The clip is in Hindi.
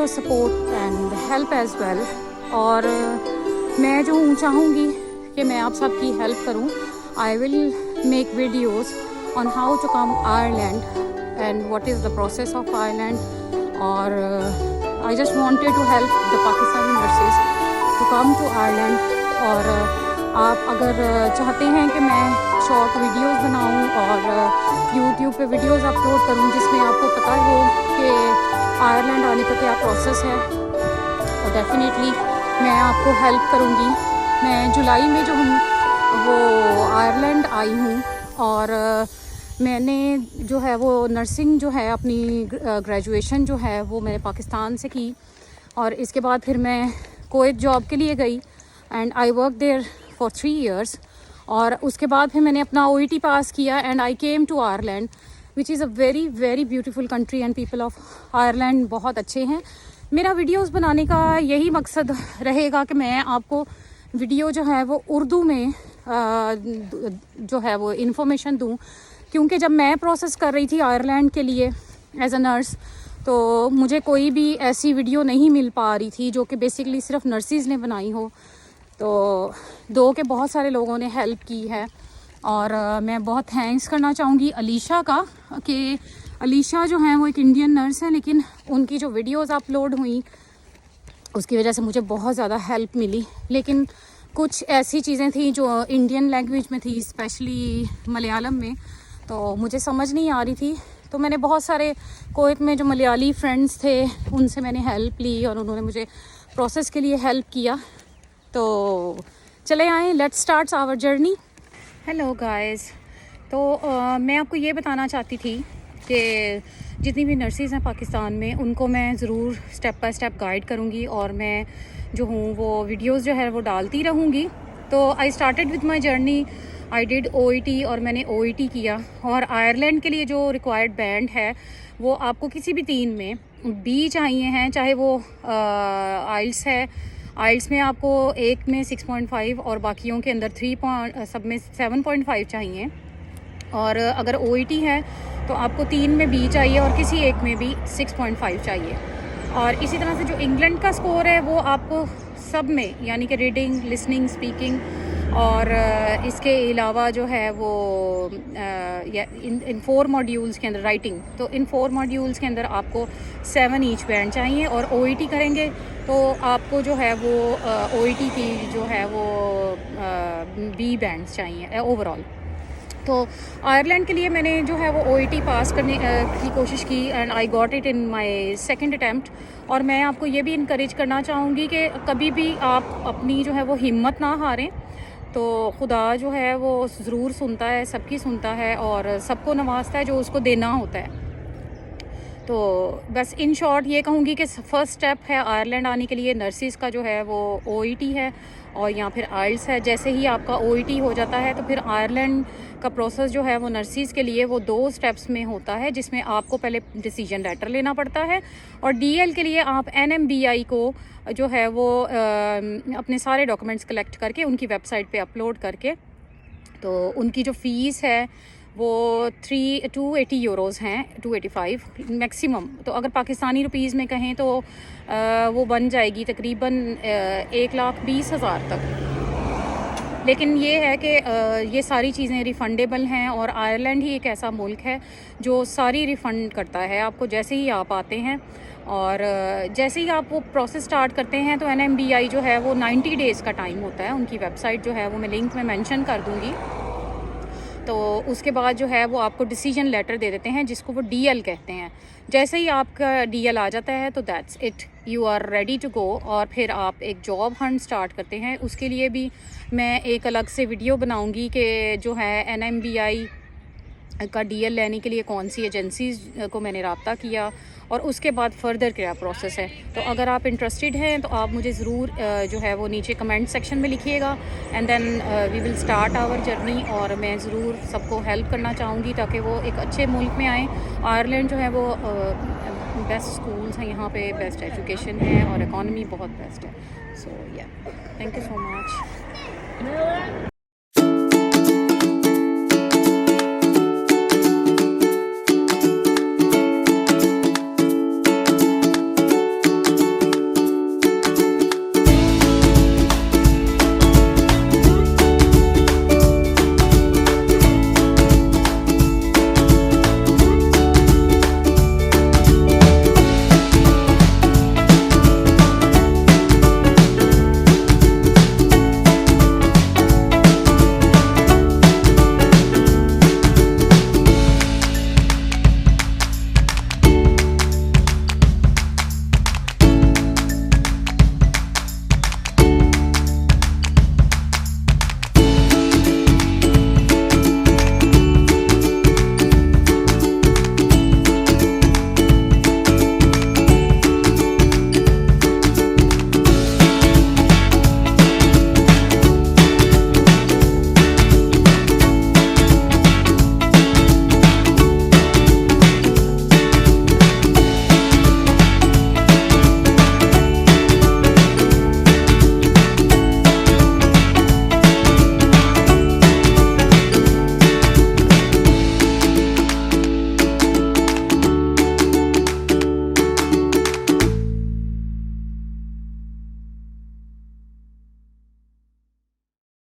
Your support and help as well. और मैं जो चाहूँगी कि मैं आप सबकी हेल्प करूँ। I will make videos on how to come Ireland and what is the process of Ireland. और I just wanted to help the Pakistani nurses to come to Ireland. और आप अगर चाहते हैं कि मैं शॉर्ट वीडियोस बनाऊं और यूट्यूब पे वीडियोस अपलोड करूं जिसमें आपको पता हो कि आयरलैंड आने का क्या प्रोसेस है, तो डेफिनेटली मैं आपको हेल्प करूंगी। मैं जुलाई में जो हूँ वो आयरलैंड आई हूँ और मैंने जो है वो नर्सिंग जो है अपनी ग्रेजुएशन जो है वो मैंने पाकिस्तान से की। और इसके बाद फिर मैं कुवैत जॉब के लिए गई and I work there for 3 years। और उसके बाद फिर मैंने अपना OET पास किया and I came to Ireland which is a very very beautiful country and people of Ireland बहुत अच्छे हैं। मेरा वीडियोस बनाने का यही मकसद रहेगा कि मैं आपको वीडियो जो है वो उर्दू में जो है वो इन्फॉर्मेशन दूँ, क्योंकि जब मैं प्रोसेस कर रही थी आयरलैंड के लिए एज अ नर्स तो मुझे कोई भी ऐसी वीडियो नहीं मिल पा रही थी जो कि बेसिकली सिर्फ नर्सिस ने बनाई हो। तो दो के बहुत सारे लोगों ने हेल्प की है और मैं बहुत थैंक्स करना चाहूँगी अलीशा का कि अलीशा जो है वो एक इंडियन नर्स है, लेकिन उनकी जो वीडियोस अपलोड हुई उसकी वजह से मुझे बहुत ज़्यादा हेल्प मिली। लेकिन कुछ ऐसी चीज़ें थी जो इंडियन लैंग्वेज में थी, स्पेशली मलयालम में, तो मुझे समझ नहीं आ रही थी। तो मैंने बहुत सारे कुवैत में जो मलयाली फ्रेंड्स थे उनसे मैंने हेल्प ली और उन्होंने मुझे प्रोसेस के लिए हेल्प किया। तो चले आए, let's start our journey. Hello guys, तो मैं आपको ये बताना चाहती थी कि जितनी भी नर्सेज हैं पाकिस्तान में उनको मैं ज़रूर स्टेप बाय स्टेप गाइड करूँगी और मैं जो हूँ वो वीडियोस जो है वो डालती रहूँगी। तो I started with my journey, I did OET और मैंने OET किया। और आयरलैंड के लिए जो रिक्वायर्ड बैंड है वो आपको किसी भी 3 में B चाहिए हैं, चाहे वो आइल्स है। आइल्स में आपको एक में 6.5 और बाकियों के अंदर सब में 7.5 चाहिए। और अगर OET है तो आपको 3 में B चाहिए और किसी एक में भी 6.5 चाहिए। और इसी तरह से जो इंग्लैंड का स्कोर है वो आपको सब में, यानी कि रीडिंग, लिसनिंग, स्पीकिंग और इसके अलावा जो है वो इन 4 मॉड्यूल्स के अंदर राइटिंग, तो इन 4 मॉड्यूल्स के अंदर आपको 7 ईच बैंड चाहिए। और OET करेंगे तो आपको जो है वो OET की जो है वो B बैंड्स चाहिए ओवरऑल। तो आयरलैंड के लिए मैंने जो है वो OET पास करने की कोशिश की and I got it in my second attempt. और मैं आपको ये भी इनकरेज करना चाहूँगी कि कभी भी आप अपनी जो है वो हिम्मत ना हारें। तो खुदा जो है वो ज़रूर सुनता है, सबकी सुनता है और सबको नवाजता है जो उसको देना होता है। तो बस इन शॉर्ट ये कहूँगी कि फ़र्स्ट स्टेप है आयरलैंड आने के लिए नर्सिस का जो है वो OET है और या फिर आइल्स है। जैसे ही आपका OET हो जाता है तो फिर आयरलैंड का प्रोसेस जो है वो नर्सिस के लिए वो 2 स्टेप्स में होता है, जिसमें आपको पहले डिसीजन लेटर लेना पड़ता है और DL के लिए आप NMBI को जो है वो अपने सारे डॉक्यूमेंट्स कलेक्ट करके उनकी वेबसाइट पे अपलोड करके, तो उनकी जो फ़ीस है वो 280 यूरोज़ हैं, 285 मैक्सिमम। तो अगर पाकिस्तानी रुपीज़ में कहें तो वो बन जाएगी तकरीबन 1,20,000 तक। लेकिन ये है कि ये सारी चीज़ें रिफ़ंडेबल हैं और आयरलैंड ही एक ऐसा मुल्क है जो सारी रिफ़ंड करता है आपको जैसे ही आप आते हैं। और जैसे ही आप वो प्रोसेस स्टार्ट करते हैं तो NMBI जो है वो 90 डेज़ का टाइम होता है। उनकी वेबसाइट जो है वो मैं लिंक में मेंशन कर दूँगी। तो उसके बाद जो है वो आपको डिसीजन लेटर दे देते हैं जिसको वो DL कहते हैं। जैसे ही आपका DL आ जाता है तो that's it, you are ready to go. और फिर आप एक जॉब हंट स्टार्ट करते हैं। उसके लिए भी मैं एक अलग से वीडियो बनाऊंगी कि जो है NMBI का DL लेने के लिए कौन सी एजेंसीज़ को मैंने रब्ता किया और उसके बाद फर्दर क्या प्रोसेस है। तो अगर आप इंटरेस्टेड हैं तो आप मुझे ज़रूर जो है वो नीचे कमेंट सेक्शन में लिखिएगा and then we will start our journey. और मैं ज़रूर सबको हेल्प करना चाहूँगी ताकि वो एक अच्छे मुल्क में आएँ। आयरलैंड जो है वो बेस्ट स्कूल्स हैं यहाँ पे, बेस्ट एजुकेशन है और इकॉनमी बहुत बेस्ट है। सो या, थैंक यू सो मच।